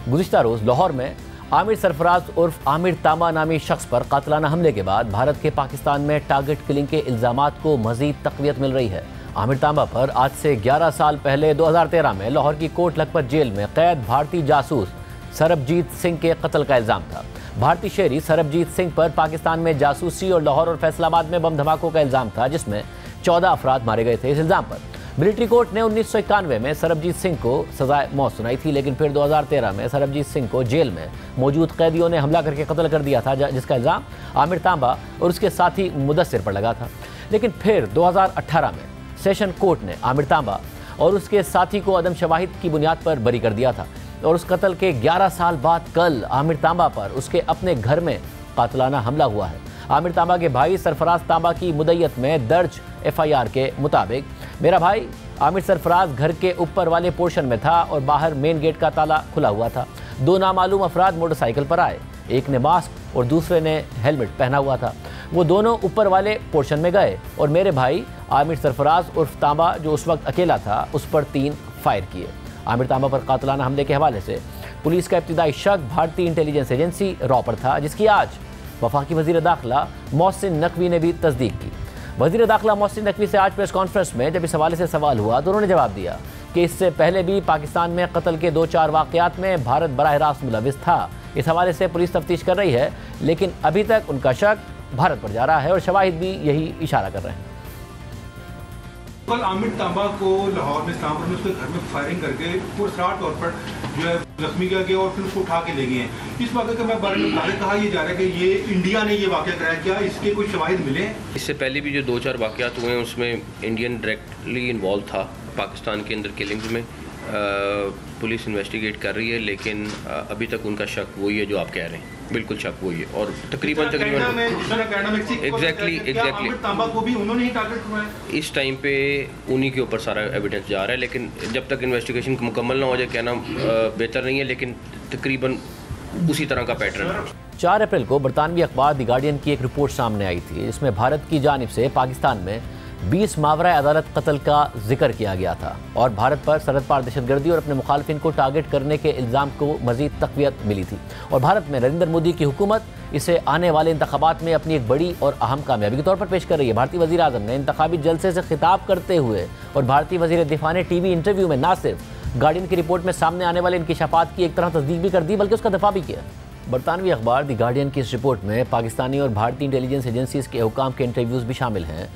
गुज़िश्ता रोज़ लाहौर में आमिर सरफराज उर्फ आमिर तांबा नामी शख्स पर कातलाना हमले के बाद भारत के पाकिस्तान में टारगेट किलिंग के इल्ज़ामात को मज़ीद तक़वियत मिल रही है। आमिर तांबा पर आज से 11 साल पहले 2013 में लाहौर की कोट लखपत जेल में कैद भारतीय जासूस सरबजीत सिंह के कत्ल का इल्ज़ाम था। भारतीय शहरी सरबजीत सिंह पर पाकिस्तान में जासूसी और लाहौर और फैसलाबाद में बम धमाकों का इल्ज़ाम था, जिसमें 14 अफराद मारे गए थे। इस इल्ज़ाम पर मिलिट्री कोर्ट ने 1991 में सरबजीत सिंह को सजाए मौत सुनाई थी, लेकिन फिर 2013 में सरबजीत सिंह को जेल में मौजूद कैदियों ने हमला करके कत्ल कर दिया था, जिसका इल्ज़ाम आमिर तांबा और उसके साथी मुदस्सिर पर लगा था। लेकिन फिर 2018 में सेशन कोर्ट ने आमिर तांबा और उसके साथी को अदम शवाहिद की बुनियाद पर बरी कर दिया था और उस कत्ल के 11 साल बाद कल आमिर तांबा पर उसके अपने घर में कातलाना हमला हुआ है। आमिर तांबा के भाई सरफराज तांबा की मुद्दत में दर्ज FIR के मुताबिक मेरा भाई आमिर सरफराज घर के ऊपर वाले पोर्शन में था और बाहर मेन गेट का ताला खुला हुआ था। 2 नामालूम अफराद मोटरसाइकिल पर आए, एक ने मास्क और दूसरे ने हेलमेट पहना हुआ था। वो दोनों ऊपर वाले पोर्शन में गए और मेरे भाई आमिर सरफराज उर्फ तांबा, जो उस वक्त अकेला था, उस पर 3 फायर किए। आमिर तांबा पर कातलाना हमले के हवाले से पुलिस का इब्तिदाई शक भारतीय इंटेलिजेंस एजेंसी रॉ पर था, जिसकी आज वफाकी वज़ीर दाखिला मोहसिन नकवी ने भी तस्दीक की। वज़ीर दाखिला मोहसिन नकवी से आज प्रेस कॉन्फ्रेंस में जब इस हवाले से सवाल हुआ तो उन्होंने जवाब दिया कि इससे पहले भी पाकिस्तान में कत्ल के 2-4 वाक़यात में भारत बराह रास्त मुलविस था। इस हवाले से पुलिस तफ्तीश कर रही है, लेकिन अभी तक उनका शक भारत पर जा रहा है और शवाहिद भी यही इशारा कर रहे हैं। कल आमिर तांबा को लाहौर में इस्लामपुर में उसके घर में फायरिंग करके पुरस्कार तौर पर जो है जख्मी किया गया और फिर उसको उठा के ले गए हैं। इस वाक़े के बारे में कहा यह जा रहा है कि ये इंडिया ने ये वाक़या कराया, क्या इसके कुछ शवाहिद मिले? इससे पहले भी जो 2-4 वाक़यात हुए हैं उसमें इंडियन डायरेक्टली इन्वॉल्व था पाकिस्तान के अंदर किलिंग्स में। पुलिस इन्वेस्टिगेट कर रही है, लेकिन अभी तक उनका शक वही है जो आप कह रहे हैं, बिल्कुल शक वही है। और तकरीबन एग्जैक्टली इस टाइम पे उन्हीं के ऊपर सारा एविडेंस जा रहा है, लेकिन जब तक इन्वेस्टिगेशन मुकम्मल ना हो जाए कहना बेहतर नहीं है, लेकिन तकरीबन उसी तरह का पैटर्न है। 4 अप्रैल को बरतानवी अखबार द गार्डियन की एक रिपोर्ट सामने आई थी, जिसमें भारत की जानिब से पाकिस्तान में 20 मावरा अदालत कत्ल का जिक्र किया गया था और भारत पर सरहद पार दहशतगर्दी और अपने मुखालफिन को टारगेट करने के इल्ज़ाम को मज़ीद तक़वियत मिली थी और भारत में नरेंद्र मोदी की हुकूमत इसे आने वाले इंतखाबात में अपनी एक बड़ी और अहम कामयाबी के तौर पर पेश कर रही है। भारतीय वज़ीर आज़म ने इंतखाबी जलसे से खिताब करते हुए और भारतीय वज़ीर दिफा ने TV इंटरव्यू में न सिर्फ गार्डियन की रिपोर्ट में सामने आने वाले इंकिशाफात की एक तरह तस्दीक भी कर दी, बल्कि उसका दफा भी किया। बरतानवी अखबार द गार्डियन की इस रिपोर्ट में पाकिस्तानी और भारतीय इंटेलिजेंस एजेंसीज़ के हुकाम के इंटरव्यूज़ भी शामिल हैं।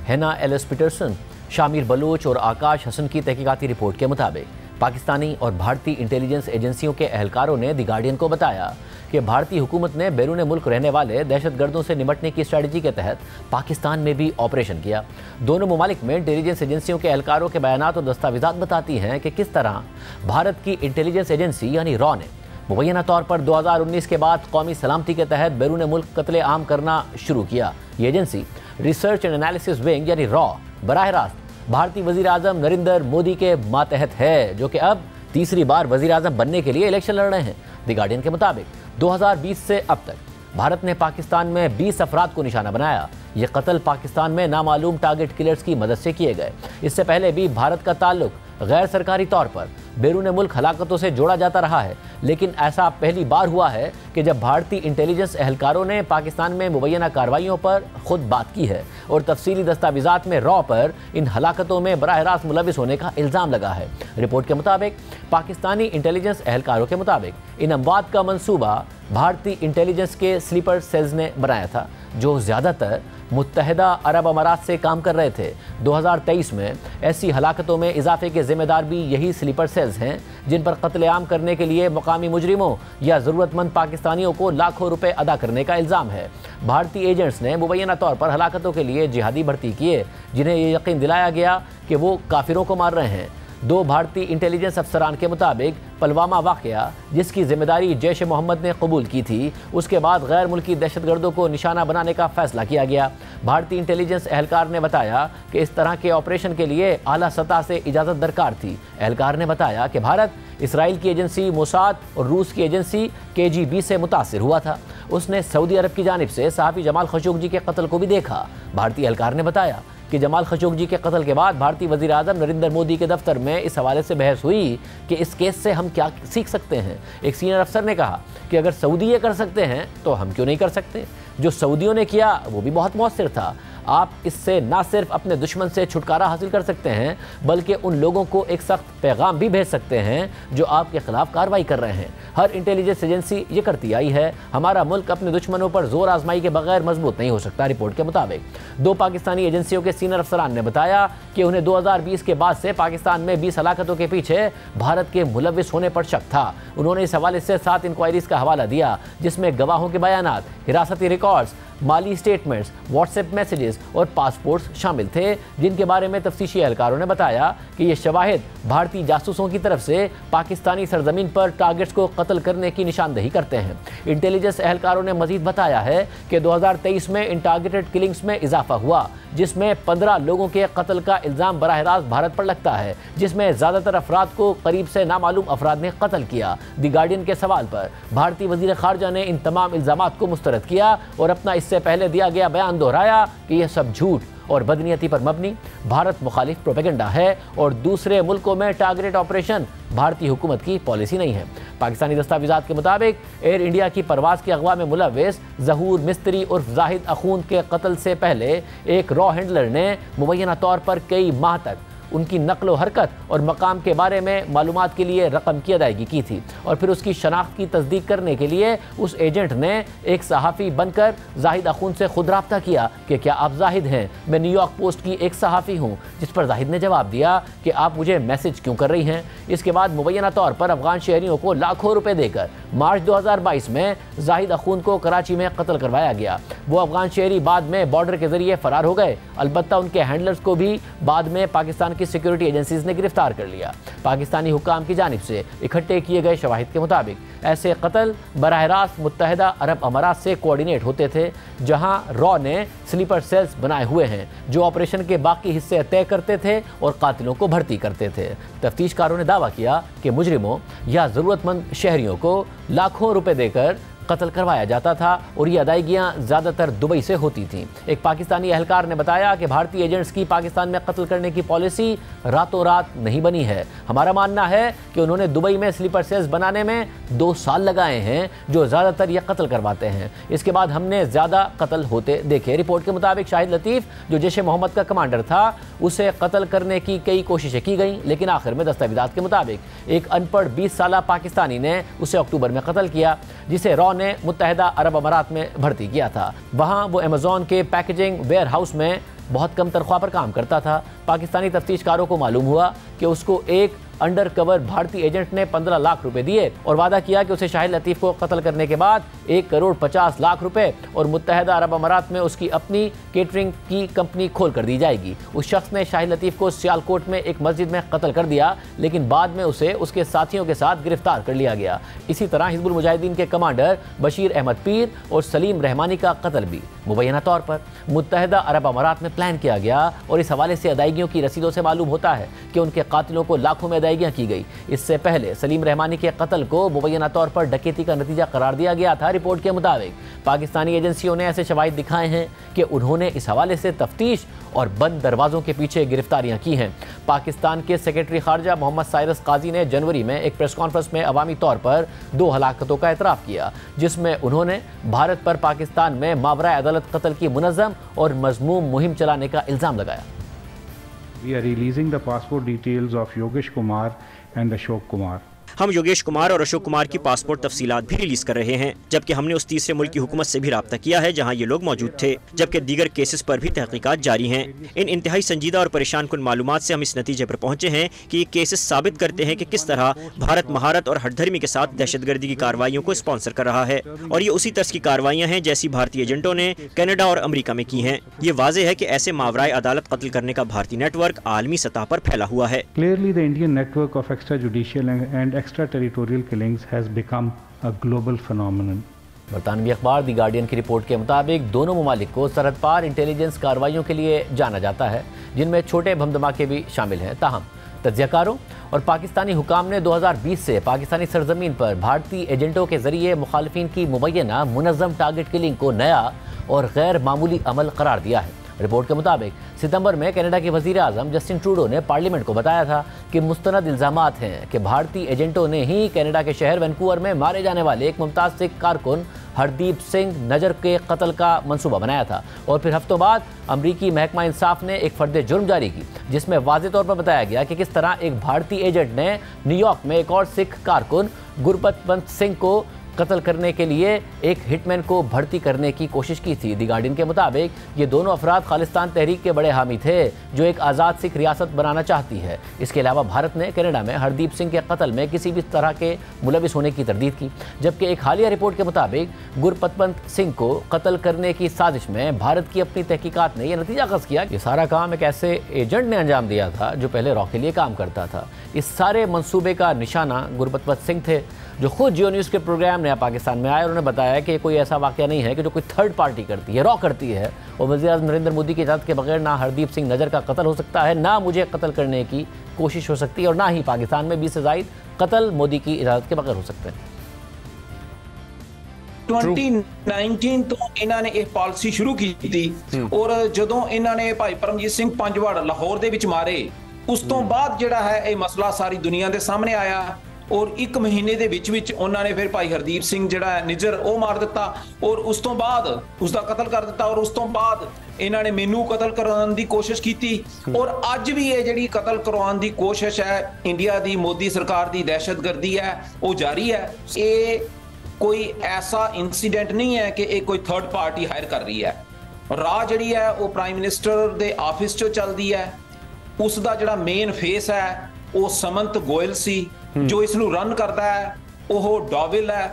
हेना एलिस पीटरसन, शामिर बलोच और आकाश हसन की तहकीकाती रिपोर्ट के मुताबिक पाकिस्तानी और भारतीय इंटेलिजेंस एजेंसियों के अहलकारों ने द गार्डियन को बताया कि भारतीय हुकूमत ने बैरून मुल्क रहने वाले दहशतगर्दों से निपटने की स्ट्रेटजी के तहत पाकिस्तान में भी ऑपरेशन किया। दोनों ममालिक में इंटेलिजेंस एजेंसियों के अहलकारों के बयानात और दस्तावेज़ात बताती हैं कि किस तरह भारत की इंटेलिजेंस एजेंसी यानी रॉ ने मुबैना तौर पर 2019 के बाद कौमी सलामती के तहत बैरून मुल्क कत्ले आम करना शुरू किया। ये agency research and analysis wing यानी रॉ बराह रास्त भारतीय वज़ीर आज़म नरेंद्र मोदी के मातहत है, जो कि अब तीसरी बार वज़ीर आज़म बनने के लिए इलेक्शन लड़ रहे हैं। द गार्डियन के मुताबिक 2020 से अब तक भारत ने पाकिस्तान में 20 अफराद को निशाना बनाया। ये कत्ल पाकिस्तान में नामालूम टारगेट किलर्स की मदद से किए गए। इससे पहले भी भारत का ताल्लुक गैर सरकारी तौर पर बैरून मुल्क हलाकतों से जोड़ा जाता रहा है, लेकिन ऐसा पहली बार हुआ है कि जब भारतीय इंटेलिजेंस अहलकारों ने पाकिस्तान में मुबैना कार्रवाइयों पर खुद बात की है और तफसीली दस्तावेज़ात में रॉ पर इन हलाकतों में बराह रास्त मुलविस होने का इल्ज़ाम लगा है। रिपोर्ट के मुताबिक पाकिस्तानी इंटेलिजेंस अहलकारों के मुताबिक इन अमवात का मंसूबा भारतीय इंटेलिजेंस के स्लीपर सेल्स ने बनाया था, जो ज़्यादातर मुत्तहिदा अरब अमारात से काम कर रहे थे। 2023 में ऐसी हलाकतों में इजाफे के जिम्मेदार भी यही स्लीपर सेल्स हैं, जिन पर कत्लेआम करने के लिए मकामी मुजरिमों या ज़रूरतमंद पाकिस्तानियों को लाखों रुपए अदा करने का इल्ज़ाम है। भारतीय एजेंट्स ने मुबैना तौर पर हलाकतों के लिए जिहादी भर्ती किए, जिन्हें ये यकीन दिलाया गया कि वो काफिरों को मार रहे हैं। 2 भारतीय इंटेलिजेंस अफसरान के मुताबिक पुलवामा वाक़या, जिसकी जिम्मेदारी जैश मोहम्मद ने कबूल की थी, उसके बाद गैर मुल्की दहशतगर्दों को निशाना बनाने का फैसला किया गया। भारतीय इंटेलिजेंस अहलकार ने बताया कि इस तरह के ऑपरेशन के लिए आला सतह से इजाज़त दरकार थी। अहलकार ने बताया कि भारत इसराइल की एजेंसी मोसाद और रूस की एजेंसी KGB से मुतासिर हुआ था। उसने सऊदी अरब की जानिब से सहाफ़ी जमाल खशोगी के कत्ल को भी देखा। भारतीय अहलकार ने बताया कि जमाल खशोगी के कत्ल के बाद भारतीय वज़ीर आज़म नरेंद्र मोदी के दफ्तर में इस हवाले से बहस हुई कि इस केस से हम क्या सीख सकते हैं। एक सीनियर अफसर ने कहा कि अगर सऊदी ये कर सकते हैं तो हम क्यों नहीं कर सकते। जो सऊदियों ने किया वो भी बहुत मौसर था। आप इससे ना सिर्फ अपने दुश्मन से छुटकारा हासिल कर सकते हैं बल्कि उन लोगों को एक सख्त पैगाम भी भेज सकते हैं जो आपके खिलाफ कार्रवाई कर रहे हैं। हर इंटेलिजेंस एजेंसी ये करती आई है। हमारा मुल्क अपने दुश्मनों पर जोर आजमाई के बगैर मजबूत नहीं हो सकता। रिपोर्ट के मुताबिक 2 पाकिस्तानी एजेंसियों के सीनियर अफसरान ने बताया कि उन्हें 2020 के बाद से पाकिस्तान में 20 हलाकतों के पीछे भारत के मुलविस होने पर शक था। उन्होंने इस हवाले से 7 इंक्वायरीज का हवाला दिया जिसमें गवाहों के बयानात, हिरासती रिकॉर्ड्स, माली स्टेटमेंट्स, व्हाट्सएप मैसेजेस और पासपोर्ट्स शामिल थे, जिनके बारे में तफ्तीशी एहलकारों ने बताया कि ये शवाहिद भारतीय जासूसों की तरफ से पाकिस्तानी सरजमीन पर टारगेट्स को कत्ल करने की निशानदेही करते हैं। इंटेलिजेंस एहलकारों ने मजीद बताया है कि 2023 में इन टारगेटेड किलिंग्स में इजाफा हुआ, जिसमें 15 लोगों के कत्ल का इल्ज़ाम बराह रास्त भारत पर लगता है, जिसमें ज़्यादातर अफराद को करीब से नामालूम अफराद ने कत्ल किया। दी गार्डियन के सवाल पर भारतीय वज़ीर ख़ारजा ने इन तमाम इल्ज़ामात को मुस्तरद किया और अपना इससे पहले दिया गया बयान दोहराया कि यह सब झूठ और बदनीयती पर मबनी भारत मुखालिफ प्रोपेगेंडा है और दूसरे मुल्कों में टारगेटेड ऑपरेशन भारतीय हुकूमत की पॉलिसी नहीं है। पाकिस्तानी दस्तावेज़ात के मुताबिक एयर इंडिया की परवाज़ के अगवा में मुलव्विस ज़हूर मिस्त्री उर्फ जाहिद अखून के कत्ल से पहले एक रॉ हैंडलर ने मुबैना तौर पर कई माह तक उनकी नकलो हरकत और मकाम के बारे में मालूमात के लिए रकम की अदायगी की थी और फिर उसकी शनाख्त की तस्दीक करने के लिए उस एजेंट ने एक सहाफ़ी बनकर जाहिद अखून से खुद रब्ता किया कि क्या आप जाहिद हैं, मैं न्यूयॉर्क पोस्ट की एक सहाफ़ी हूँ। जिस पर जाहिद ने जवाब दिया कि आप मुझे मैसेज क्यों कर रही हैं। इसके बाद मुबैना तौर पर अफगान शहरियों को लाखों रुपए देकर मार्च 2022 में जाहिद अखून को कराची में कत्ल करवाया गया। वो अफगान शहरी बाद में बॉर्डर के जरिए फरार हो गए। अलबत्ता उनके हैंडलर्स को भी बाद में पाकिस्तान की सिक्योरिटी एजेंसीज ने गिरफ्तार कर लिया। पाकिस्तानी हुक्काम की जानिब से इकट्ठे किए गए शवाहिद के मुताबिक ऐसे कत्ल बराह रास्त मुत्तहिदा अरब अमारात से कोऑर्डिनेट होते थे, जहां रॉ ने स्लीपर सेल्स बनाए हुए हैं जो ऑपरेशन के बाकी हिस्से तय करते थे और कातिलों को भर्ती करते थे। तफ्तीशकारों ने दावा किया कि मुजरिमों या ज़रूरतमंद शहरियों को लाखों रुपए देकर कत्ल करवाया जाता था और ये अदायगियाँ ज़्यादातर दुबई से होती थीं। एक पाकिस्तानी एहलकार ने बताया कि भारतीय एजेंट्स की पाकिस्तान में कत्ल करने की पॉलिसी रातों रात नहीं बनी है। हमारा मानना है कि उन्होंने दुबई में स्लीपर सेल्स बनाने में 2 साल लगाए हैं जो ज़्यादातर ये कत्ल करवाते हैं। इसके बाद हमने ज़्यादा कत्ल होते देखे। रिपोर्ट के मुताबिक शाहिद लतीफ़ जो जैश ए मोहम्मद का कमांडर था, उसे कत्ल करने की कई कोशिशें की गई, लेकिन आखिर में दस्तावेज़ात के मुताबिक एक अनपढ़ 20 साला पाकिस्तानी ने उसे अक्टूबर में कत्ल किया, जिसे रॉ ने मुत्तहिदा अरब अमारात में भर्ती किया था। वहां वो अमेज़ॉन के पैकेजिंग वेयर हाउस में बहुत कम तनख्वाह पर काम करता था। पाकिस्तानी तफ्तीशकारों को मालूम हुआ कि उसको एक अंडर कवर भारतीय एजेंट ने 15 लाख रुपए दिए और वादा किया कि उसे शाहिद लतीफ़ को कत्ल करने के बाद 1 करोड़ 50 लाख रुपए और मुत्तहिदा अरब अमारात में उसकी अपनी केटरिंग की कंपनी खोल कर दी जाएगी। उस शख्स ने शाहिद लतीफ़ को सियालकोट में एक मस्जिद में कत्ल कर दिया, लेकिन बाद में उसे उसके साथियों के साथ गिरफ्तार कर लिया गया। इसी तरह हिजबुल मुजाहिदीन के कमांडर बशीर अहमद पीर और सलीम रहमानी का कत्ल भी मुबैना तौर पर मुत्तहिदा अरब अमारात में प्लान किया गया और इस हवाले से अदायगियों की रसीदों से मालूम होता है कि उनके कातिलों को लाखों में अदायगियाँ की गई। इससे पहले सलीम रहमानी के कत्ल को मुबैना तौर पर डकैती का नतीजा करार दिया गया था। रिपोर्ट के मुताबिक पाकिस्तानी एजेंसियों ने ऐसे शवाहिद दिखाए हैं कि उन्होंने इस हवाले से तफ्तीश और बंद दरवाजों के पीछे गिरफ्तारियां की हैं। पाकिस्तान के सेक्रेटरी खारजा मोहम्मद साइरस काजी ने जनवरी में एक प्रेस कॉन्फ्रेंस में अवामी तौर पर 2 हलाकतों का एतराफ़ किया, जिसमें उन्होंने भारत पर पाकिस्तान में मावरा अदालत कत्ल की मुनज़्ज़म और मज़मूम मुहिम चलाने का इल्ज़ाम लगाया। We are releasing the passport details of Yogesh Kumar and Ashok Kumar. हम योगेश कुमार और अशोक कुमार की पासपोर्ट तफसीलात भी रिलीज कर रहे हैं, जबकि हमने उस तीसरे मुल्क की हुकूमत से भी राब्ता किया है जहां ये लोग मौजूद थे, जबकि दीगर केसेस पर भी तहकीकात जारी हैं। इन इंतहाई संजीदा और परेशान कुन मालूमात से हम इस नतीजे पर पहुंचे हैं कि ये केसेस साबित करते हैं कि किस तरह भारत महारत और हठधर्मी के साथ दहशतगर्दी की कार्रवाइयों को स्पॉन्सर कर रहा है, और ये उसी तरह की कार्रवाइयाँ हैं जैसी भारतीय एजेंटों ने कनाडा और अमरीका में की हैं। ये वाज़ेह है कि ऐसे मावराए अदालत कत्ल करने का भारतीय नेटवर्क आलमी सतह पर फैला हुआ है। Clearly, the Indian network of extrajudicial and extraterritorial killings has become a global phenomenon. बरतानवी अखबार दी गार्डियन की रिपोर्ट के मुताबिक दोनों ममालिक को सरहद पार इंटेलिजेंस कार्रवाइयों के लिए जाना जाता है, जिनमें छोटे बम धमाके भी शामिल हैं। ताहम तज्ज़ियाकारों और पाकिस्तानी हुकाम ने 2020 से पाकिस्तानी सरजमीन पर भारतीय एजेंटों के जरिए मुखालिफिन की मुबैना मुनज़्ज़म टारगेट किलिंग को नया और गैर मामूली अमल करार दिया है। रिपोर्ट के मुताबिक सितंबर में कनाडा के वजीर आजम जस्टिन ट्रूडो ने पार्लियामेंट को बताया था कि मुस्तनद इल्जामात हैं कि भारतीय एजेंटों ने ही कनाडा के शहर वैंकूवर में मारे जाने वाले एक मुमताज सिख कारकुन हरदीप सिंह नजर के कत्ल का मंसूबा बनाया था। और फिर हफ्तों बाद अमरीकी महकमा इंसाफ ने एक फर्द जुर्म जारी की, जिसमें वाज़ेह तौर पर बताया गया कि किस तरह एक भारतीय एजेंट ने न्यूयॉर्क में एक और सिख कारकुन गुरबतवंत सिंह को कत्ल करने के लिए एक हिटमैन को भर्ती करने की कोशिश की थी। दी गार्डियन के मुताबिक ये दोनों अफराद खालिस्तान तहरीक के बड़े हामी थे, जो एक आज़ाद सिख रियासत बनाना चाहती है। इसके अलावा भारत ने कनाडा में हरदीप सिंह के कत्ल में किसी भी तरह के मुलविस होने की तरदीद की, जबकि एक हालिया रिपोर्ट के मुताबिक गुरबतवंत सिंह को कत्ल करने की साजिश में भारत की अपनी तहकीकात ने यह नतीजा अखज़ किया कि सारा काम एक ऐसे एजेंट ने अंजाम दिया था जो पहले रॉ के लिए काम करता था। इस सारे मंसूबे का निशाना गुरबतवंत सिंह थे, जो खुद जियो न्यूज़ के प्रोग्राम नया पाकिस्तान में आए और उन्होंने बताया कि कोई ऐसा वाक़या नहीं है कि जो कोई थर्ड पार्टी करती है, रॉ करती है। और वज़ीर-ए-आज़म नरेंद्र मोदी की इजाज़त के बगैर ना हरदीप सिंह नजर का कत्ल हो सकता है, ना मुझे कत्ल करने की कोशिश हो सकती है, और ना ही पाकिस्तान में 20 से ज़ायद कत्ल मोदी की इजाज़त के बगैर हो सकते हैं। 2019 तो इन्होंने एक पॉलिसी शुरू की थी, और जदों इन्होंने भाई परमजीत सिंह पंजवाड़ लाहौर दे विच मारे, उस तो बाद जिहड़ा है यह मसला सारी दुनिया के सामने आया। और 1 महीने दे विच उन्होंने फिर भाई हरदीप सिंह जिहड़ा निजर वो मार दिता, और उस तो बाद उसका कत्ल कर दिता, और उस तो बाद इन्होंने मैनू कत्ल करवाने की कोशिश की। और अज भी ये जिहड़ी कत्ल करवाने की कोशिश है इंडिया की मोदी सरकार की दहशतगर्दी है, वो जारी है। ये कोई ऐसा इंसीडेंट नहीं है कि एक कोई थर्ड पार्टी हायर कर रही है। राह जिहड़ी है वो प्राइम मिनिस्टर दे ऑफिस चो चलदी है। उसका जिहड़ा मेन फेस है वो समंत गोयल सी, जो इसनू रन करता है वो डॉविल है।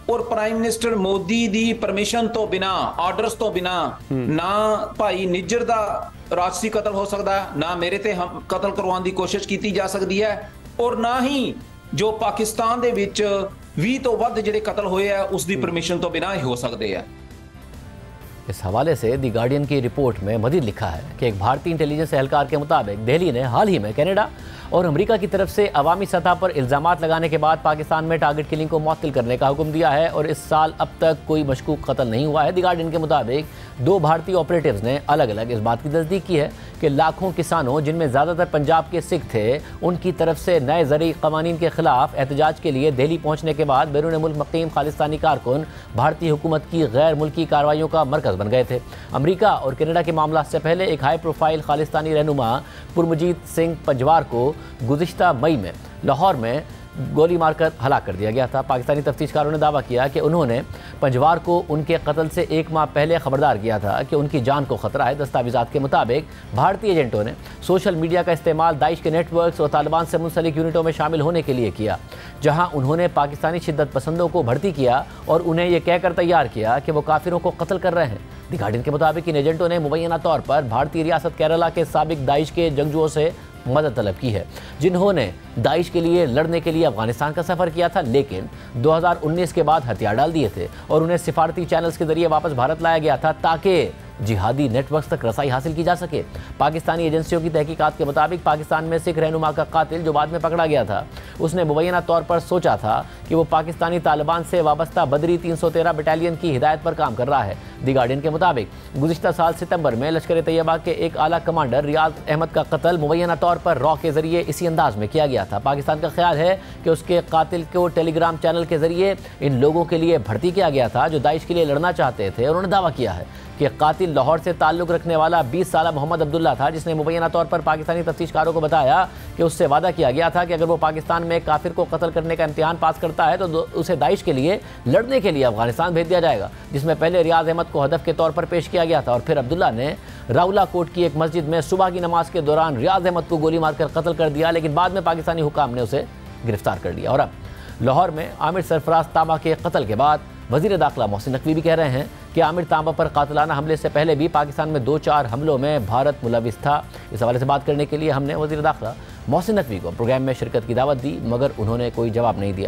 और प्राइम मिनिस्टर मोदी दी परमिशन तो बिना, ऑर्डर्स तो बिना ना भाई निज्जर दा राजसी कत्ल हो सकता है, ना मेरे ते हम कत्ल करवाने की कोशिश की जा सकती है, और ना ही जो पाकिस्तान दे विच 20 तो वध जिहड़े कत्ल होए है उसकी परमिशन तो बिना ही हो सकते हैं। इस हवाले से दी गार्डियन की रिपोर्ट में मजीद लिखा है कि एक भारतीय इंटेलिजेंस एहलकार के मुताबिक दिल्ली ने हाल ही में कनाडा और अमेरिका की तरफ से अवामी सतह पर इल्ज़ामात लगाने के बाद पाकिस्तान में टारगेट किलिंग को मुअत्तल करने का हुक्म दिया है, और इस साल अब तक कोई मशकूक कत्ल नहीं हुआ है। दी गार्डियन के मुताबिक 2 भारतीय ऑपरेटिव्स ने अलग अलग इस बात की तस्दीक की है कि लाखों किसानों, जिनमें ज़्यादातर पंजाब के सिख थे, उनकी तरफ से नए ज़रई क़वानीन के खिलाफ एहतजाज के लिए दिल्ली पहुँचने के बाद बैरून मुल्क मुक़ीम खालिस्तानी कारकुन भारतीय हुकूमत की गैर मुल्की कार्रवाइयों का मरकज़ बन गए थे। अमेरिका और कनाडा के मामला से पहले एक हाई प्रोफाइल खालिस्तानी रहनुमा पुरमजीत सिंह पंजवार को गुज़िश्ता मई में लाहौर में गोली मारकर हलाक कर दिया गया था। पाकिस्तानी तफ्तीशकारों ने दावा किया कि उन्होंने पंजवार को उनके कत्ल से 1 माह पहले खबरदार किया था कि उनकी जान को खतरा है। दस्तावेज़ात के मुताबिक भारतीय एजेंटों ने सोशल मीडिया का इस्तेमाल दाइश के नेटवर्क्स और तालिबान से मुंसलिक यूनिटों में शामिल होने के लिए किया, जहां उन्होंने पाकिस्तानी शिद्दत पसंदों को भर्ती किया और उन्हें यह कहकर तैयार किया कि वो काफिरों को कत्ल कर रहे हैं। दी गार्डियन के मुताबिक इन एजेंटों ने मुबैना तौर पर भारतीय रियासत केरला के साबिक दाइश के जंगजुओं से मदद तलब की है, जिन्होंने दाइश के लिए लड़ने के लिए अफगानिस्तान का सफ़र किया था, लेकिन 2019 के बाद हथियार डाल दिए थे और उन्हें सिफारती चैनल्स के जरिए वापस भारत लाया गया था ताकि जिहादी नेटवर्क्स तक रसाई हासिल की जा सके। पाकिस्तानी एजेंसियों की तहकीकात के मुताबिक पाकिस्तान में सिख रहनुमा का कातिल, जो बाद में पकड़ा गया था, उसने मुबैना तौर पर सोचा था कि वो पाकिस्तानी तालिबान से वाबस्ता बदरी 313 बटालियन की हिदायत पर काम कर रहा है। दी गार्डियन के मुताबिक गुज़िश्ता साल सितंबर में लश्कर तैयबा के एक आला कमांडर रियाज अहमद का कत्ल मुबैना तौर पर रॉ के जरिए इसी अंदाज में किया गया था। पाकिस्तान का ख्याल है कि उसके कातिल को टेलीग्राम चैनल के जरिए इन लोगों के लिए भर्ती किया गया था जो दाइश के लिए लड़ना चाहते थे। उन्होंने दावा किया है कि कातिल लाहौर से ताल्लुक़ रखने वाला 20 साला मोहम्मद अब्दुल्ला था, जिसने मुबैना तौर पर पाकिस्तानी तफ्तीशकारों को बताया कि उससे वादा किया गया था कि अगर वो पाकिस्तान में काफिर को कत्ल करने का इम्तिहान पास करता है तो उसे दाइश के लिए लड़ने के लिए अफगानिस्तान भेज दिया जाएगा, जिसमें पहले रियाज अहमद को हदफ के तौर पर पेश किया गया था और फिर अब्दुल्ला ने राउला कोट की एक मस्जिद में सुबह की नमाज के दौरान रियाज अहमद को गोली मारकर कत्ल कर दिया, लेकिन बाद में पाकिस्तानी हुकाम ने उसे गिरफ्तार कर लिया। और अब लाहौर में आमिर सरफराज तांबा के कत्ल के बाद वज़ीर दाखिला मोहसिन नकवी भी कह रहे हैं कि आमिर तांबा पर कातिलाना हमले से पहले भी पाकिस्तान में 2-4 हमलों में भारत मुलविस था। इस हवाले से बात करने के लिए हमने वज़ीर दाखिला मोहसिन नकवी को प्रोग्राम में शिरकत की दावत दी, मगर उन्होंने कोई जवाब नहीं दिया।